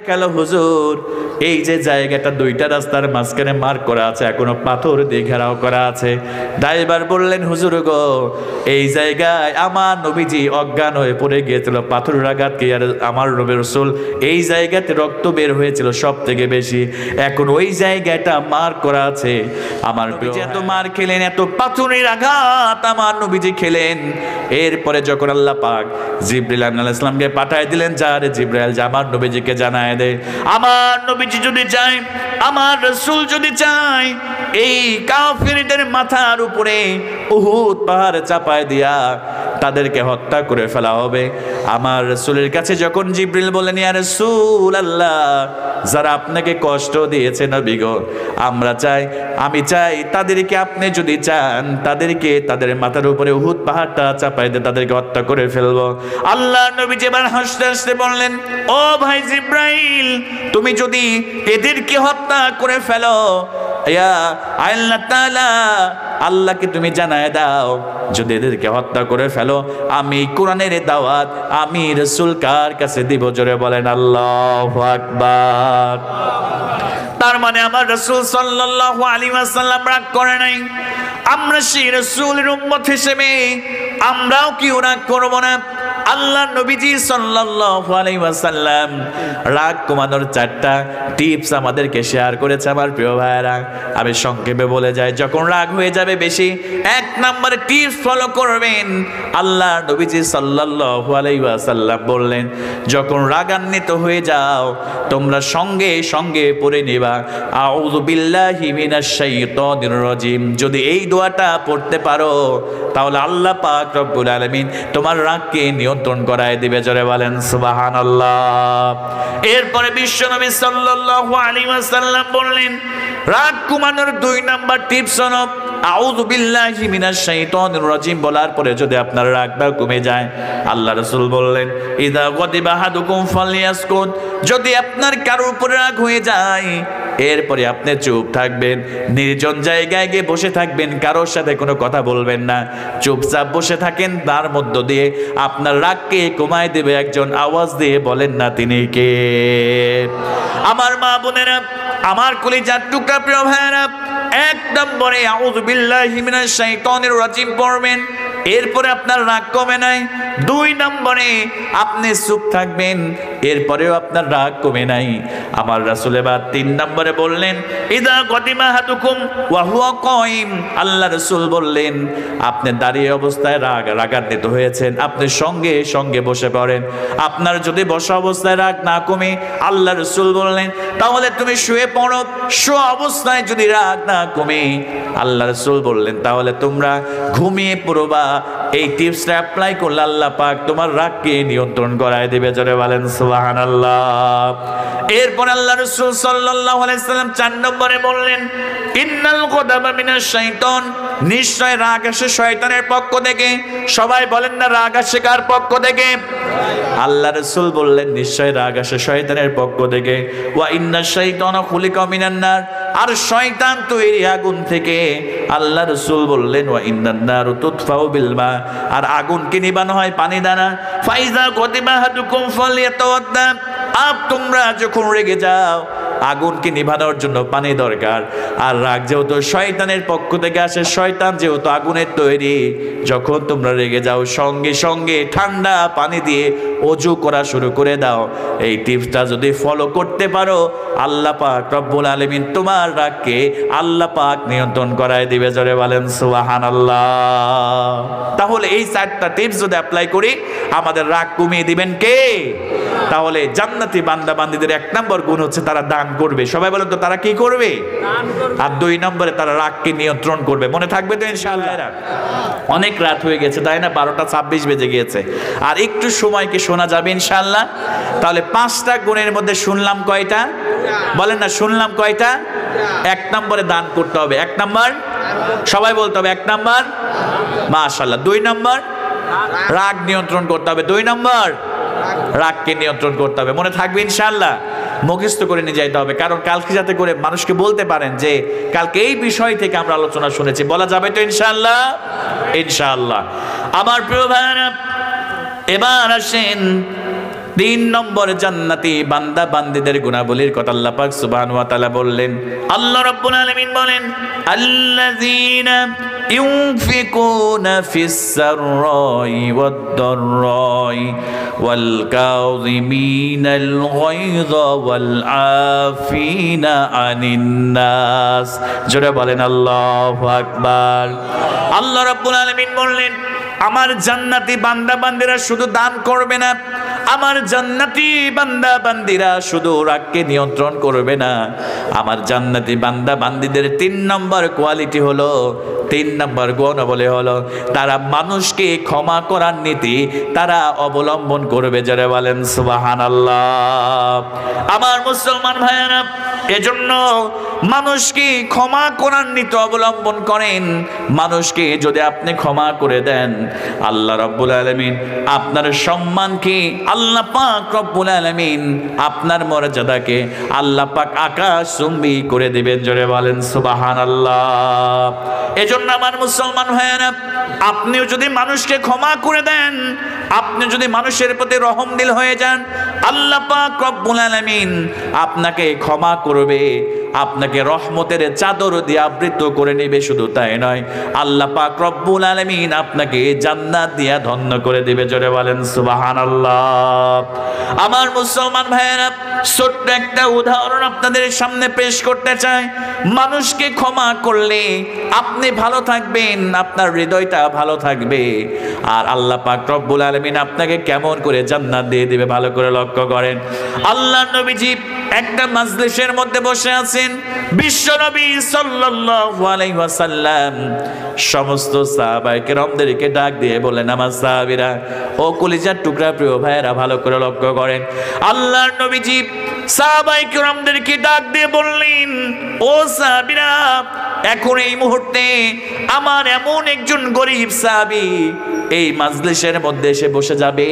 গেল হুজুর, এই যে জায়গাটা দুইটা রাস্তার মাঝখানে মার্ক করা আছে, এখনো পাথর দিয়ে ঘেরাও করা আছে। ড্রাইভার বললেন, হুজুর গো, এই জায়গায় আমার নবীজি অজ্ঞান হয়ে পড়ে গিয়েছিল পাথরের আঘাত খেয়ে, আর আমার নবী রাসূল এই জায়গাতে রক্ত বের হয়েছিল সব থেকে বেশি। এখন ওই জায়গাটা মার্ক করা আছে। আমার নবীজি এত মার খেলেন, এত পাথরের আঘাত আমার নবীজি খেলেন। এরপরে যখন আল্লাহ পাক জিবরিল আলাইহিস সালামকে পাঠিয়ে দিলেন, যা রে জিবরাইল, যা আমার নবীজিকে জানায় দে, আমার নবীজি যদি চায়, আমার রাসূল যদি চায়, এই কাফিরদের মাথার উপরে উহুদ পাহাড় চাপায় দিয়া তাদেরকে হত্যা করে ফেলা হবে। আমার রাসূলের কাছে যখন জিবরিল বলেন, ইয়া রাসূলুল্লাহ, যারা আপনাকে কষ্ট দিয়েছে নবী গো, আমি চাই তাদেরকে আপনি যদি চান, তাদেরকে তাদের মাথার উপরে উহুদ পাহাড়টা চাপায় দিয়ে তাদেরকে হত্যা করে ফেলবো। আল্লাহ নবী যেবার হাসতে হাসতে বললেন, ও ভাই জিবরাইল, তুমি যদি এদেরকে হত্যা করে ফেলো, ইয়া আল্লাহ তাআলা, আল্লাহকে তুমি জানায় দাও, যদি এদেরকে হত্যা করে ফেলো, আমি কোরআনের দাওয়াত আমি রাসূল কার কাছে দিব? জোরে বলেন আল্লাহু আকবার। তার মানে আমার রাসূল সাল্লাল্লাহু আলাইহি ওয়াসাল্লাম রাগ করে নাই। আমরা সেই রাসূলের উম্মত হিসেবে আমরাও কি রাগ করব না? আল্লাহ নবীজি সাল্লাল্লাহু আলাইহি ওয়াসাল্লাম রাগ কমানোর 4টা টিপস আমাদেরকে শেয়ার করেছে। আমার প্রিয় ভাইরা, আমি সংক্ষেপে বলে যাই, যখন রাগ হয়ে যাবে বেশি, 1 নম্বর টিপস ফলো করবেন। আল্লাহ নবীজি সাল্লাল্লাহু আলাইহি ওয়াসাল্লাম বললেন, যখন রাগান্বিত হয়ে যাও, তোমরা সঙ্গে সঙ্গে পড়ে নিবা আউযু বিল্লাহি মিনাশ শাইতানির রাজিম। যদি এই দোয়াটা পড়তে পারো, তাহলে আল্লাহ পাক রব্বুল আলামিন তোমার রাগকে নিয়ন্ত্রণ করায় দিবে। জোরে বলেন সুবহানাল্লাহ। এরপরে বিশ্বনবী সাল্লাল্লাহু আলাইহি ওয়াসাল্লাম বললেন, রাগ কমানোর 2 নাম্বার টিপস হলো আউযু বিল্লাহি মিনাশ শাইতানির রাজিম বলার পরে যদি আপনার রাগটা কমে যায়, আল্লাহ রাসূল বললেন, ইযা গাদিবা আহাদুকুম ফালইয়াসকুত, যদি আপনার কারোর উপরে রাগ হয়ে যায়, এরপরে আপনি চুপ থাকবেন, নির্জন জায়গায় গিয়ে বসে থাকবেন, কারোর সাথে কোনো কথা বলবেন না, চুপচাপ বসে থাকেন। তার মধ্য দিয়ে আপনার রাগকে কমায় দেবে একজন। আওয়াজ দিয়ে বলেন না তিনি কে? আমার মা বোনেরা, আমার কলিজার টুকরা প্রিয় ভাইয়েরা, 1 নম্বরে আউযু বিল্লাহি মিনাশ শাইতানির রাজিম পড়বেন। এরপরে আপনার রাগ কমে নাই। 2 নম্বরে আপনি চুপ থাকবেন, এরপরেও আপনার রাগ কমে নাই। আমার রাসূল এবার 3 নম্বরে বললেন, ইযা গাদিবা আহাদুকুম ওয়া হুয়া কায়িম। আল্লাহ রাসূল বললেন, আপনি দাঁড়িয়ে অবস্থায় রাগান্বিত হয়েছেন, আপনি সঙ্গে সঙ্গে বসে পড়েন। আপনার যদি বসা অবস্থায় রাগ না কমে, আল্লাহ রাসূল বললেন, তাহলে তুমি শুয়ে পড়ো। শোয়া অবস্থায় যদি রাগ না কমে, আল্লাহ রাসূল বললেন, তাহলে তোমরা ঘুমিয়ে পড়বা। এই টিপসটা অ্যাপ্লাই করলে আল্লাহ পাক তোমার রাগকে নিয়ন্ত্রণ করায় দিবে। জোরে বলেন সুবহানাল্লাহ। এরপর আল্লাহ রাসূল সাল্লাল্লাহু আলাইহি ওয়াসাল্লাম 4 নম্বরে বললেন, ইন্নাল গাদাবা মিনাশ শাইতান, নিশ্চয় রাগ আসে শয়তানের পক্ষ থেকে। সবাই বলেন না, রাগ আসে কার পক্ষ থেকে? আল্লাহ রাসূল বললেন, নিশ্চয় রাগ আসে শয়তানের পক্ষ থেকে। ওয়া ইন্নাশ শাইতানা খুলিকা মিনান নার, আর শয়তান তৈরি আগুন থেকে। আল্লাহ রাসূল বললেন, ওয়া ইন্নান নারু তুতফাউ বিল মা, আর আগুনকে নিবানো হয় পানি দ্বারা। ফাইজা গাদিবা আহাদুকুম ফালইয়াতাওয়াদ্দা, তোমরা যখন রেগে যাও, আগুনকে নিভানোর জন্য পানি দরকার। আর রাগ যেহেতু শয়তানের পক্ষ থেকে আসে, শয়তান যেহেতু আগুনের তৈরি, যখন তোমরা রেগে যাও, সঙ্গে সঙ্গে ঠান্ডা পানি দিয়ে ওযু করা শুরু করে দাও। এই টিপসটা যদি ফলো করতে পারো, আল্লাহ পাক রব্বুল আলামিন তোমার রাগকে আল্লাহ পাক নিয়ন্ত্রণ করায় দিবে। জোরে বলেন সুবহানাল্লাহ। তাহলে এই 4টা টিপস যদি অ্যাপ্লাই করি, আমাদের রাগ কমিয়ে দিবেন কে? তাহলে জান্নাতি বান্দা বান্দীদের 1 নম্বর গুণ হচ্ছে তারা দান করবে। সবাই বলেন তো, তারা কি করবে? আর 2 নম্বরে তারা রাগকে নিয়ন্ত্রণ করবে। মনে থাকবে তো ইনশাআল্লাহ? অনেক রাত হয়ে গেছে, তাই না? 12টা 26 বেজে গিয়েছে। আর একটু সময়কে শোনা যাবে ইনশাআল্লাহ। তাহলে 5টা গুণের মধ্যে শুনলাম কয়টা? বলেন না, শুনলাম কয়টা? 1 নম্বরে দান করতে হবে। 1 নম্বর সবাই বলতে হবে, 1 নম্বর মাশাআল্লাহ। 2 নম্বর রাগ নিয়ন্ত্রণ করতে হবে। 2 নম্বর রাগকে নিয়ন্ত্রণ করতে হবে। মনে থাকবে ইনশাআল্লাহ? মুখস্থ করে নিয়ে যাইতে হবে, কারণ কালকে যাতে করে মানুষকে বলতে পারেন যে কালকে এই বিষয় থেকে আমরা আলোচনা শুনেছি। বলা যাবে তো ইনশাআল্লাহ? ইনশাআল্লাহ। আমার প্রিয় ভাইরা, এবার আসেন তিন নম্বর জান্নাতি বান্দা বান্দীদের গুণাবলীর কথা আল্লাহ পাক সুবহানাহু ওয়া তাআলা বললেন। আল্লাহ রাব্বুল আলামিন বলেন, আল্লাযীনা ইউনফিকুনা ফিস সাররাই ওয়াদ দাররাই ওয়াল কাযিমিনাল গায়যা ওয়াল আফিনা আনিন নাস। জোরে বলেন আল্লাহু আকবার। আল্লাহ রাব্বুল আলামিন বললেন, আমার জান্নাতি বান্দা বান্দীরা শুধু দান করবে না, আমার জান্নাতি বান্দা বান্দীরা শুধু রাগকে নিয়ন্ত্রণ করবে না, আমার জান্নাতি বান্দা বান্দীদের 3 নম্বর কোয়ালিটি হলো, 3 নম্বর গুণাবলী হলো, তারা মানুষকে ক্ষমা করার নীতি তারা অবলম্বন করবে। যারা বলেন সুবহানাল্লাহ। আমার মুসলমান ভাইয়েরা, এজন্য মানুষকে ক্ষমা করার নীতি অবলম্বন করেন। মানুষকে যদি আপনি ক্ষমা করে দেন, আল্লাহ রাব্বুল আলামিন আপনার সম্মানকে, আল্লাহ পাক রব্বুল আলামিন আপনার মর্যাদাকে আল্লাহ পাক আকাশচুম্বী করে দিবেন। জোরে বলেন সুবহানাল্লাহ। এজন্য আমার মুসলমান ভাইয়েরা, আপনিও যদি মানুষকে ক্ষমা করে দেন, আপনি যদি মানুষের প্রতি রহমদিল হয়ে যান, আল্লাহ পাক রব্বুল আলামিন আপনাকে ক্ষমা করবে, আপনাকে রহমতের চাদর দিয়ে আবৃত করে নেবে। শুধু তাই নয়, আল্লাহ পাক রব্বুল আলামিন আপনাকে জান্নাত দিয়া ধন্য করে দিবে। জোরে বলেন সুবহানাল্লাহ। আমার মুসলমান ভাইয়েরা, ছোট্ট একটা উদাহরণ আপনাদের সামনে পেশ করতে চাই। মানুষকে ক্ষমা করলে আপনি ভালো থাকবেন, আপনার হৃদয়টা ভালো থাকবে, আর আল্লাহ পাক রব্বুল আলামিন আপনাকে কেমন করে জান্নাত দিয়ে দিবে ভালো করে লক্ষ্য করেন। আল্লাহ নবীজি একটা মাজলিসের মধ্যে বসে আছেন। বিশ্ব নবী সাল্লাল্লাহু আলাইহি ওয়াসাল্লাম সমস্ত সাহাবায়ে কেরামদেরকে ডাক দিয়ে বলেন, আমার সাহাবীরা, ও কলিজার টুকরা প্রিয় ভাইয়েরা, ভালো করে লক্ষ্য করেন। আল্লাহর নবীজি সাহাবায়ে কেরামদেরকে ডাক দিয়ে বললেন, ও সাহাবীরা, এখন এই মুহূর্তে আমার এমন একজন গরীব সাহাবী এই মাজলিসের মধ্যে এসে বসে যাবে।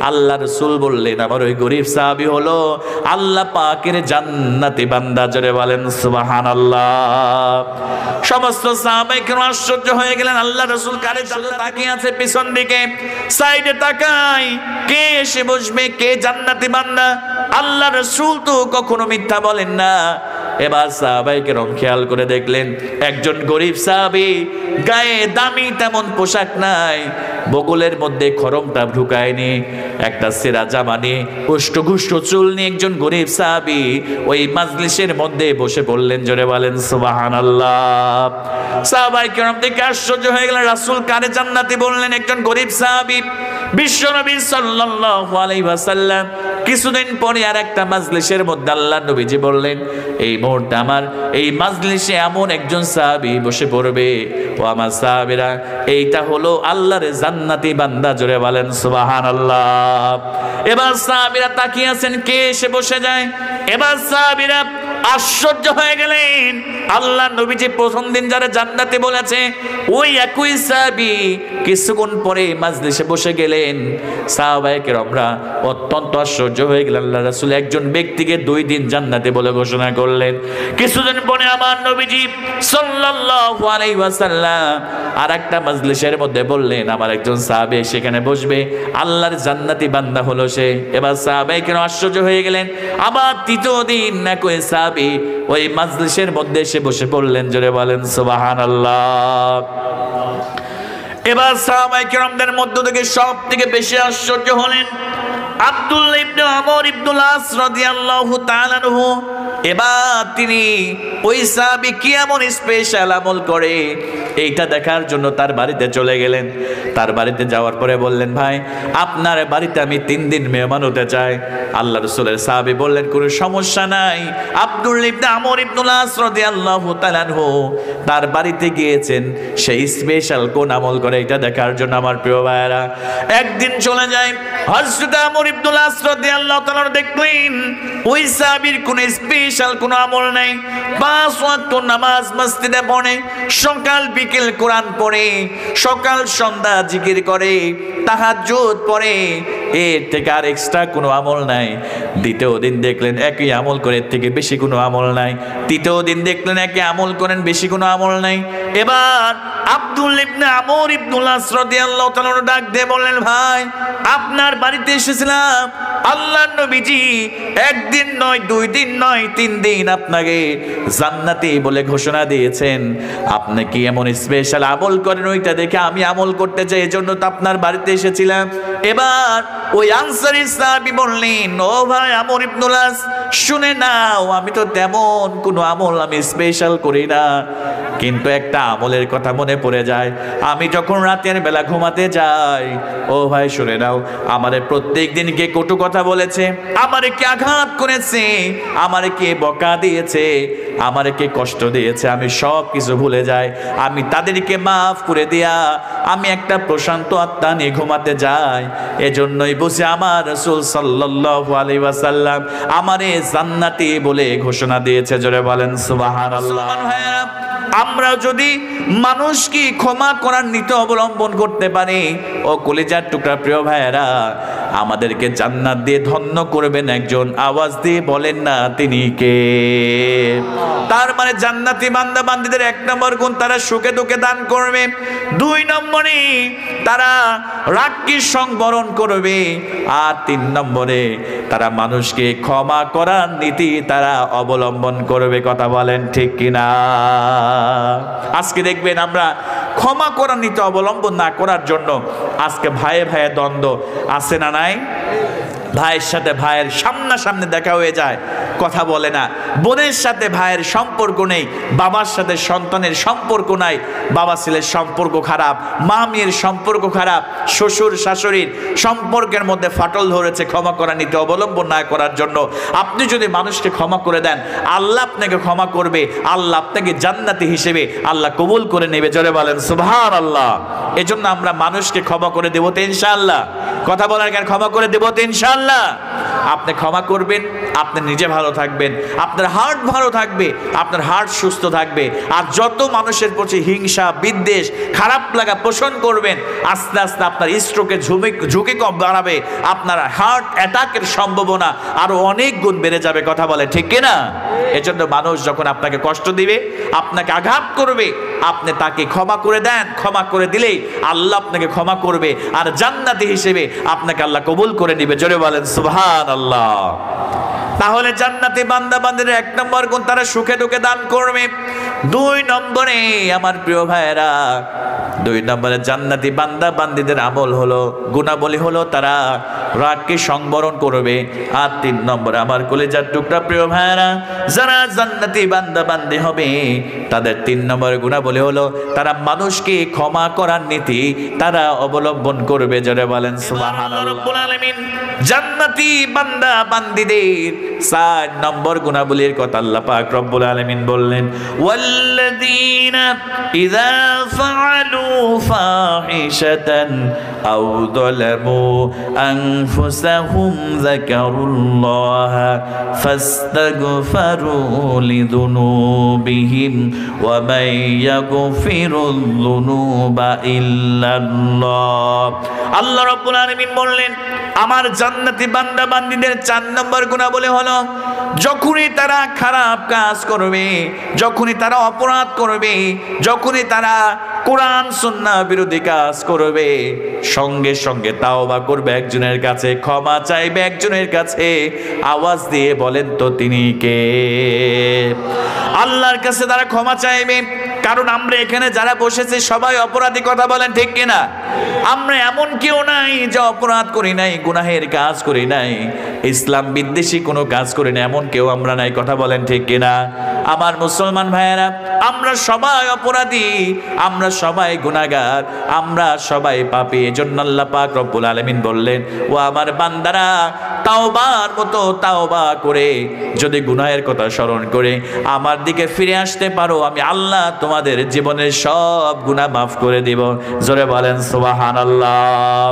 আল্লাহ রাসূল বললেন, আমার ওই গরীব সাহাবী হলো আল্লাহ পাকের জান্নাতি বান্দা। জোরে বলেন সুবহানাল্লাহ। সমস্ত সাহাবায়ে কেরাম আশ্চর্য হয়ে গেলেন, আল্লাহ রাসূল কারে জান্নাত তাকিয়ে আছে পিছন দিকে, সাইডে তাকায়, কে এসে বসবে, কে জান্নাতি বান্দা? আল্লাহ রাসূল তো কখনো মিথ্যা বলেন না। এবার সাহাবায়ে কেরাম খেয়াল করে দেখলেন, একজন গরীব সাহাবী, গায়ে দামি তেমন পোশাক নাই, বগলের মধ্যে খরমটা ঢুকায়নি, একটা সেরা জামা নিয়ে, উষ্ট্রঘুষ্ট চুল নিয়ে একজন গরীব সাহাবী ওই মাজলিসের মধ্যে বসে পড়লেন। জোরে বলেন সুবহানাল্লাহ। সাহাবায়ে কেরাম দেখে আশ্চর্য হয়ে গেলেন, রাসূল কারে জান্নাতি বললেন? একজন গরীব সাহাবী। বিশ্বনবী সাল্লাল্লাহু আলাইহি ওয়াসাল্লাম কিছুদিন পরে আর একটা মাজলিসের মধ্যে আল্লাহ নবীজি বললেন, এই মুহূর্তে আমার এই মাজলিসে এমন একজন সাহাবী বসে পড়বে, ও আমার সাহাবীরা, এইটা হলো আল্লাহর জান্নাতি বান্দা। জোরে বলেন সুবহানাল্লাহ। এবার সাহাবীরা তাকিয়ে আছেন, কে এসে বসে যায়? এবার সাহাবীরা আশ্চর্য হয়ে গেলেন। আল্লাহ নবীজি প্রথম দিন যারা জান্নাতে বলেছে, ওই একই সাহাবী কিছুক্ষণ পরে মাজলিসে বসে গেলেন। সাহাবায়ে কেরামরা অত্যন্ত আশ্চর্য হয়ে গেলেন। আল্লাহ রাসূল একজন ব্যক্তিকে 2 দিন জান্নাতে বলে ঘোষণা করলেন। কিছুদিন পরে আমার নবীজি সাল্লাল্লাহু আলাইহি ওয়াসাল্লাম আরেকটা মাজলিসের মধ্যে বললেন, আমার একজন সাহাবী সেখানে বসবে, আল্লাহর জান্নাতি বান্দা হলো সে। এবার সাহাবায়ে কেরাম আশ্চর্য হয়ে গেলেন। আবার তৃতীয় দিন একই সাহাবী ওই মাজলিসের মধ্যে এসে বসে পড়লেন। জোরে বলেন সুবহানাল্লাহ। এবার সাহাবায়ে কেরামদের মধ্য থেকে সবথেকে বেশি আশ্চর্য হলেন আব্দুল্লাহ ইবনে আমর ইবনুল আস রাদিয়াল্লাহু তাআলা আনহু। এবার তিনি ওই সাহাবী কি এমন স্পেশাল আমল করে এইটা দেখার জন্য তার বাড়িতে চলে গেলেন। তার বাড়িতে যাওয়ার পরে বললেন, ভাই, আপনার বাড়িতে আমি 3 দিন মেহমান হতে চাই। আল্লাহ রাসূলের সাহাবী বললেন, কোনো সমস্যা নাই। আব্দুল্লাহ ইবনে আমর ইবনুল আস রাদিয়াল্লাহু তাআলা আনহু তার বাড়িতে গিয়েছেন সেই স্পেশাল কোন আমল করে এটা দেখার জন্য। আমার প্রিয় ভাইরা, একদিন চলে যায়, হযরত আমর ইবনুল আস রাদিয়াল্লাহু তাআলা দেখলেন ওই সাহাবীর কোনো স্পেশাল কোনো আমল নাই। 5 ওয়াক্ত নামাজ মসজিদে পড়ে, সকাল বিকেল কোরআন পড়ে, সকাল সন্ধ্যা জিকির করে, তাহাজ্জুদ পড়ে, এর থেকে আর এক্সট্রা কোনো আমল নাই। দ্বিতীয় দিন দেখলেন একই আমল করে, এর থেকে বেশি কোনো আমল নাই। তৃতীয় দিন দেখলেন একই আমল করেন, বেশি কোনো আমল নাই। এবার আব্দুল ইবনে আমর ইবনুল আস রাদিয়াল্লাহু তাআলা ডাক দিয়ে বললেন, ভাই আপনার বাড়িতে এসেছিলাম, আল্লাহর নবীজি একদিন নয়, 2 দিন নয়, 3 দিন আপনাকে জান্নাতি বলে ঘোষণা দিয়েছেন। আপনি কি এমন স্পেশাল আমল করেন ওইটা দেখে আমি আমল করতে চাই, এজন্য তো আপনার বাড়িতে এসেছিলাম। এবার ওই আনসারী সাহাবী বললেন, ও ভাই আমর ইবনুল আস, শুনে নাও, আমি তো তেমন কোনো আমল আমি স্পেশাল করি না, কিন্তু একটা আমলের কথা মনে পড়ে যায়। আমি যখন রাতের বেলা ঘুমাতে যাই, ও ভাই শুনে নাও, আমারে প্রত্যেক দিন কে কটু কথা বলেছে, আমারে কে আঘাত করেছে, আমারে কে বকা দিয়েছে, আমারে কে কষ্ট দিয়েছে, আমি সব কিছু ভুলে যাই। আমি তাদেরকে মাফ করে দিয়া আমি একটা প্রশান্ত আত্মা নিয়ে ঘুমাতে যাই। এজন্যই বুঝে আমার রাসূল সাল্লাল্লাহু আলাইহি ওয়াসাল্লাম আমারে জান্নাতি বলে ঘোষণা দিয়েছে। জোরে বলেন সুবহানাল্লাহ। আমরা যদি মানুষকে ক্ষমা করার নীতি অবলম্বন করতে পারি, ও কলিজার টুকরা প্রিয় ভাইয়েরা, আমাদেরকে জান্নাত দিয়ে ধন্য করবেন একজন। আওয়াজ দিয়ে বলেন না তিনি কে? তার মানে জান্নাতি বান্দা বান্দীদের 1 নম্বর গুণ, তারা সুখে দুঃখে দান করবে। 2 নম্বরে তারা রাগকে সংবরণ করবে। আর 3 নম্বরে তারা মানুষকে ক্ষমা করার নীতি তারা অবলম্বন করবে। কথা বলেন ঠিক কিনা? আজকে দেখবেন আমরা ক্ষমা করার নীতি অবলম্বন না করার জন্য আজকে ভাইয়ে ভাইয়ে দ্বন্দ্ব আছে না নাই? ভাইয়ের সাথে ভাইয়ের সামনাসামনি দেখা হয়ে যায়, কথা বলে না। বোনের সাথে ভাইয়ের সম্পর্ক নেই, বাবার সাথে সন্তানের সম্পর্ক নাই, বাবা ছেলের সম্পর্ক খারাপ, মা মেয়ের সম্পর্ক খারাপ, শ্বশুর শাশুড়ির সম্পর্কের মধ্যে ফাটল ধরেছে ক্ষমা করার নীতি অবলম্বন না করার জন্য। আপনি যদি মানুষকে ক্ষমা করে দেন, আল্লাহ আপনাকে ক্ষমা করবে, আল্লাহ আপনাকে জান্নাতি হিসেবে আল্লাহ কবুল করে নেবে। জোরে বলেন সুবহানাল্লাহ। এজন্য আমরা মানুষকে ক্ষমা করে দেব তো ইনশাআল্লাহ। কথা বলার কারণে ক্ষমা করে দেব তো ইনশাআল্লাহ। আপনি ক্ষমা করবেন, আপনি নিজে ভালো থাকবেন, আপনার হার্ট ভালো থাকবে, আপনার হার্ট সুস্থ থাকবে। আর যত মানুষের প্রতি হিংসা বিদ্বেষ খারাপ লাগা পোষণ করবেন, আস্তে আস্তে আপনার স্ট্রোকের ঝুঁকি কম বাড়াবে, আপনার হার্ট অ্যাটাকের সম্ভাবনা আরো অনেক গুণ বেড়ে যাবে। কথা বলে ঠিক কিনা? এজন্য মানুষ যখন আপনাকে কষ্ট দিবে, আপনাকে আঘাত করবে, আপনি তাকে ক্ষমা করে দেন। ক্ষমা করে দিলেই আল্লাহ আপনাকে ক্ষমা করবে, আর জান্নাতি হিসেবে আপনাকে আল্লাহ কবুল করে নিবে। জোরে বলেন সুবহানাল্লাহ। তাহলে জান্নাতি বান্দা বান্দীদের 1 নম্বর গুণ, তারা সুখে দুঃখে দান করবে। 2 নম্বরে আমার প্রিয় ভাইয়েরা, 2 নম্বরে জান্নাতি বান্দা বান্দীদের আমল হলো, গুণাবলী হলো, তারা রাগকে সংবরণ করবে। আর 3 নম্বরে আমার কলিজার টুকরা প্রিয় ভাইয়েরা, যারা জান্নাতি বান্দা বান্দী হবে, তাদের 3 নম্বর গুণাবলী হলো তারা মানুষকে ক্ষমা করার নীতি তারা অবলম্বন করবে। জোরে বলেন সুবহানাল্লাহ। রব্বুল আলামিন জান্নাতি বান্দা বান্দীদের 4 নম্বর গুণাবলীর কথা আল্লাহ পাক রব্বুল আলামিন বললেন, ওয়াল্লাযীনা ইযা ফাআলু ফাহিশাতান আও যালামু আনফুসাহুম যাকারুল্লাহা ফাস্তাগফিরু লিযুনুবিহিম ওয়া মান ইয়াগফিরুয যুনুবা ইল্লাল্লাহ। আল্লাহ রাব্বুল আলামিন বললেন, আমার জান্নাতি বান্দা বান্দীদের 4 নম্বর গুণাবলী হলো, যখনই তারা খারাপ কাজ করবে, যখনই তারা অপরাধ করবে, যখনই তারা কোরআন সুন্নাহ বিরোধী কাজ করবে, সঙ্গে সঙ্গে তাওবা করবে একজনের কাছে, ক্ষমা চাইবে একজনের কাছে। আওয়াজ দিয়ে বলেন তো তিনি কে? আল্লাহর কাছে তারা ক্ষমা চাইবে। কারণ আমরা এখানে যারা বসেছি সবাই অপরাধী। কথা বলেন ঠিক কিনা? আমরা এমন কেউ নাই যে অপরাধ করি নাই, গুনাহের কাজ করি নাই, ইসলাম বিদ্বেষী কোনো কাজ করি না, এমন কেউ আমরা নাই। কথা বলেন ঠিক কিনা? আমার মুসলমান ভাইয়েরা, আমরা সবাই অপরাধী, আমরা সবাই গুনাহগার, আমরা সবাই পাপী। এজন্য আল্লাহ পাক রব্বুল আলামিন বললেন, ও আমার বান্দারা, তাওবার মতো তাওবা করে যদি গুনাহের কথা স্মরণ করে আমার দিকে ফিরে আসতে পারো, আমি আল্লাহ তোমাদের জীবনের সব গুনাহ মাফ করে দিব। জোরে বলেন সুবহানাল্লাহ।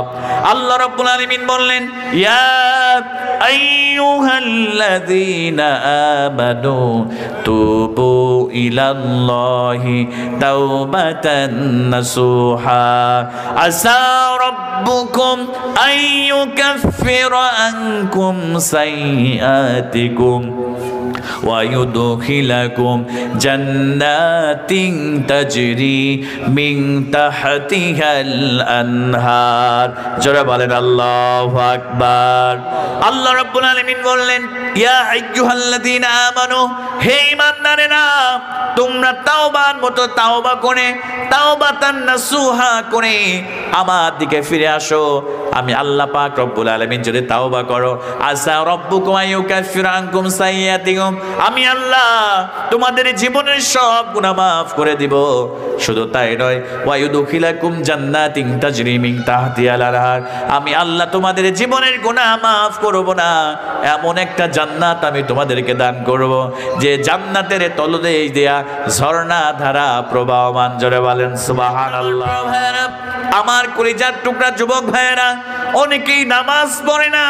আল্লাহ রাব্বুল আলামিন বললেন, ইয়া আইয়ুহাল্লাযীনা আমানু তুবু ইলাল্লাহি তাওবাতান নাসুহা আসা রাব্বুকুম আইয়ুকাফিরা আনকুম সাইয়্যাতিকুম ويدخلكم جنات تجري من تحتها الأنهار জোরে বলেন আল্লাহু আকবার। আল্লাহ রাব্বুল আলামিন বললেন ইয়া আইয়ুহাল্লাযীনা আমানু, হে ঈমানদারেরা, তোমরা তাওবার মতো তাওবা করে, তাওবাতান নাসুহা করে আমার দিকে ফিরে আসো। আমি আল্লাহ পাক রব্বুল আলামিন যদি তাওবা করো, আসা রব্বুকুম আইয়ুকাফিরা আনকুম সাইয়্যাতিকুম, আমি আল্লাহ তোমাদের জীবনের সব গুনাহ মাফ করে দিব। শুধু তাই নয়, ওয়ায়ুদখিলাকুম জান্নাতিন তাজরি মিন তাহতিহাল আনহার, আমি আল্লাহ তোমাদের জীবনের গুনাহ মাফ করব না, এমন একটা জান্নাত আমি তোমাদেরকে দান করব যে জান্নাতের তলদেশ দিয়া ঝর্ণা ধারা প্রবাহমান। জোরে বলেন সুবহানাল্লাহ। আমার কলিজার টুকরা যুবক ভাইয়েরা, অনেকেই নামাজ পড়ে না,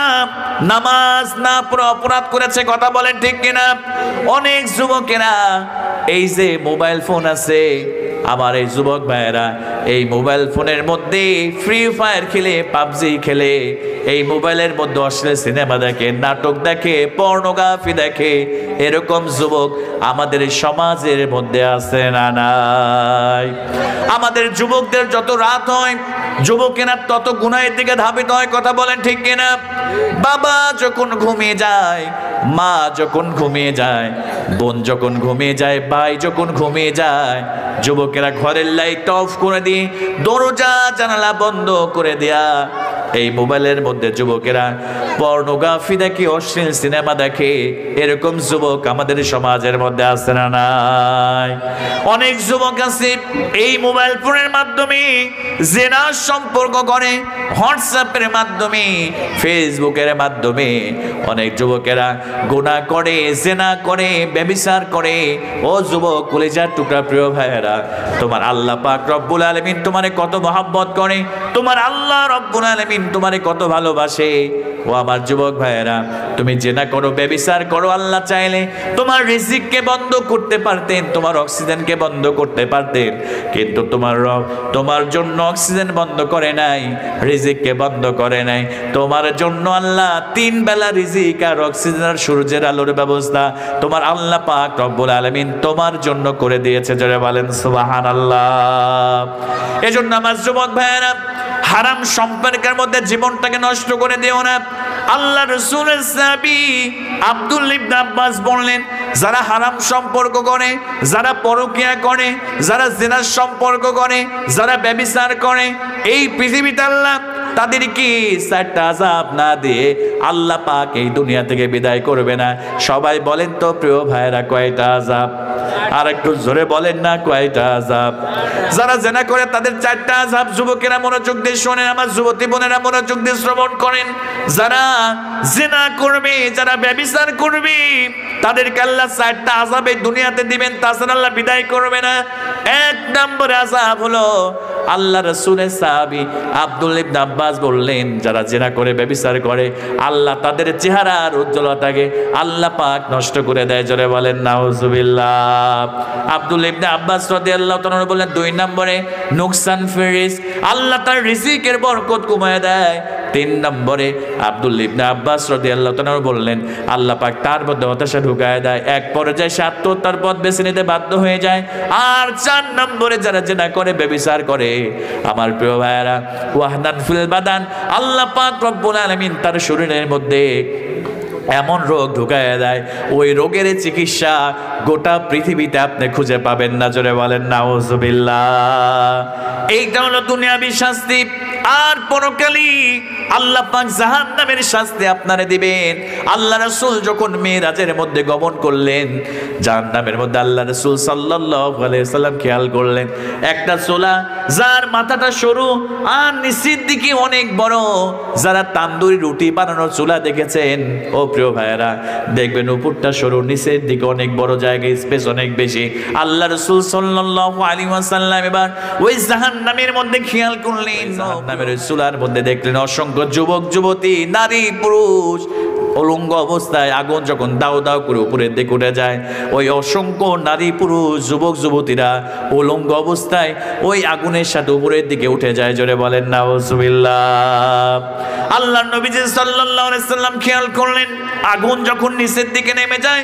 নামাজ না পড়ে অপরাধ করেছে, কথা বলেন ঠিক কিনা? অনেক যুবকেরা এই যে মোবাইল ফোন আছে, আমার এই যুবক ভাইয়েরা এই মোবাইল ফোনের মধ্যে ফ্রি ফায়ার খেলে, পাবজি খেলে, এই মোবাইলের মধ্যে অশ্লীল সিনেমা দেখে, নাটক দেখে, পর্নোগ্রাফি দেখে, এরকম যুবক আমাদের সমাজের মধ্যে আছে না নাই? আমাদের যুবকদের যত রাত হয়, যুবকেরা তত গুনাহের দিকে ধাবিত হয়, কথা বলেন ঠিক কিনা? বাবা যখন ঘুমিয়ে যায়, মা যখন ঘুমিয়ে যায়, বোন যখন ঘুমিয়ে যায়, ভাই যখন ঘুমিয়ে যায়, যুবকেরা ঘরের লাইট অফ করে দিয়ে, দরজা জানালা বন্ধ করে দেয়া, এই মোবাইলের মধ্যে যুবকেরা পর্নোগ্রাফি দেখে, অশ্লীল সিনেমা দেখে, এরকম যুবক আমাদের সমাজের মধ্যে আছে না নাই? অনেক যুবক আছে এই মোবাইল ফোনের মাধ্যমে জিনার সম্পর্ক করে, হোয়াটসঅ্যাপের মাধ্যমে, ফেসবুকের মাধ্যমে অনেক যুবকেরা গুনাহ করে, জিনা করে, ব্যভিচার করে। ও যুবক, কলিজার টুকরা প্রিয় ভাইয়েরা, তোমার আল্লাহ পাক রব্বুল আলামিন তোমারে কত মহব্বত করে, তোমার আল্লাহ রব্বুল আলামিন তোমারে কত ভালোবাসে। ও আমার যুবক ভাইয়েরা, তুমি জিনা করো, ব্যভিচার করো, আল্লাহ চাইলে তোমার রিজিককে বন্ধ করতে পারতেন, তোমার অক্সিজেনকে বন্ধ করতে পারতেন, কিন্তু তোমার রব তোমার জন্য অক্সিজেন বন্ধ করে নাই, রিজিককে বন্ধ করে নাই। তোমার জন্য আল্লাহ 3 বেলা রিজিক আর অক্সিজেন আর সূর্যের আলোর ব্যবস্থা তোমার আল্লাহ পাক রব্বুল আলামিন তোমার জন্য করে দিয়েছে। জোরে বলেন সুবহানাল্লাহ। এজন্য আমার যুবক ভাইয়েরা, হারাম সম্পর্কের মধ্যে জীবনটাকে নষ্ট করে দিও না। আল্লাহ রাসূলের সাহাবী আব্দুল্লাহ ইবনে আব্বাস বললেন, যারা হারাম সম্পর্ক করে, যারা পরকিয়া করে, যারা জিনার সম্পর্ক করে, যারা ব্যভিচার করে, এই পৃথিবীতে আল্লাহ তাদেরকে 4টা আযাব না দিয়ে আল্লাহ পাক এই দুনিয়া থেকে বিদায় করবে না। সবাই বলেন তো প্রিয় ভাইরা, কয়টা আযাব? আর একটু জোরে বলেন না, কয়টা আযাব? যারা জিনা করে তাদের 4টা আযাব। যুবকেরা মনোযোগ দিয়ে শোনেন, আমার যুবতী বোনেরা মনোযোগ দিয়ে শ্রবণ করেন। যারা জিনা করবে, যারা ব্যভিচার করবে, তাদেরকে আল্লাহ 4টা আযাব এই দুনিয়াতে দিবেন, তাছাড়া আল্লাহ বিদায় করবে না। 1 নম্বর আযাব হলো, আল্লাহ রাসূলের সাহাবী আব্দুল্লাহ ইবনে আব্বাস বললেন, যারা জিনা করে, ব্যভিচার করে, আল্লাহ তাদের চেহারার উজ্জ্বলতাকে আল্লাহ পাক নষ্ট করে দেয়। জোরে বলেন নাউজুবিল্লাহ। আব্দুল্লাহ ইবনে আব্বাস রাদিয়াল্লাহু তাআলা বললেন, 2 নম্বরে নুকসান ফিরিস, আল্লাহ তার রিজিকের বরকত কমায় দেয়। 3 নম্বরে আব্দুল্লাহ ইবনে আব্বাস রাদিয়াল্লাহু তাআলা বললেন, আল্লাহ পাক তার মধ্যে হতাশা ঢুকায় দেয়, এক পর্যায়ে সে আত্মহত্যার পথ বেছে নিতে বাধ্য হয়ে যায়। আর 4 নম্বরে যারা জিনা করে, ব্যভিচার করে, আমার প্রিয় ভাইয়েরা, ওয়াহদান ফিল বাদান, আল্লাহ পাক রব্বুল আলামিন তার শরীরের মধ্যে এমন রোগ ঢুকায় দেয়, ওই রোগের চিকিৎসা গোটা পৃথিবীতে আপনি খুঁজে পাবেন না। জোরে বলেন নাউজুবিল্লাহ। এইটা হলো দুনিয়াবী শাস্তি। আর পরকালী আল্লাহ পাক জাহান্নামের শাস্তি আপনারে দিবেন। আল্লাহ রাসূল যখন মিরাজের মধ্যে গমন করলেন, জাহান্নামের মধ্যে আল্লাহ রাসূল সাল্লাল্লাহু আলাইহি সাল্লাম খেয়াল করলেন, একটা চুলা যার মাথাটা সরু আর নিচের দিকে অনেক বড়। যারা তান্দুরি রুটি বানানোর চুলা দেখেছেন, ও প্রিয় ভাইয়েরা, দেখবেন উপরটা সরু, নিচের দিকে অনেক বড়, জায়গা স্পেস অনেক বেশি। আল্লাহ রাসূল সাল্লাল্লাহু আলাইহি ওয়াসাল্লাম এবার ওই জাহান্নামের মধ্যে খেয়াল করলেন, জাহান্নামের ওই চুলার মধ্যে দেখলেন অসংখ্য যুবক যুবতী, নারী পুরুষ উলঙ্গ অবস্থায়। আগুন যখন দাও দাও করে উপরের দিকে উঠে যায়, ওই অসংখ্য নারী পুরুষ যুবক যুবতীরা উলঙ্গ অবস্থায় ওই আগুনের সাথে উপরের দিকে উঠে যায়। জোরে বলেন নাউজুবিল্লাহ। আল্লাহর নবী সাল্লাল্লাহু আলাইহি ওয়াসাল্লাম খেয়াল করলেন, আগুন যখন নিচের দিকে নেমে যায়,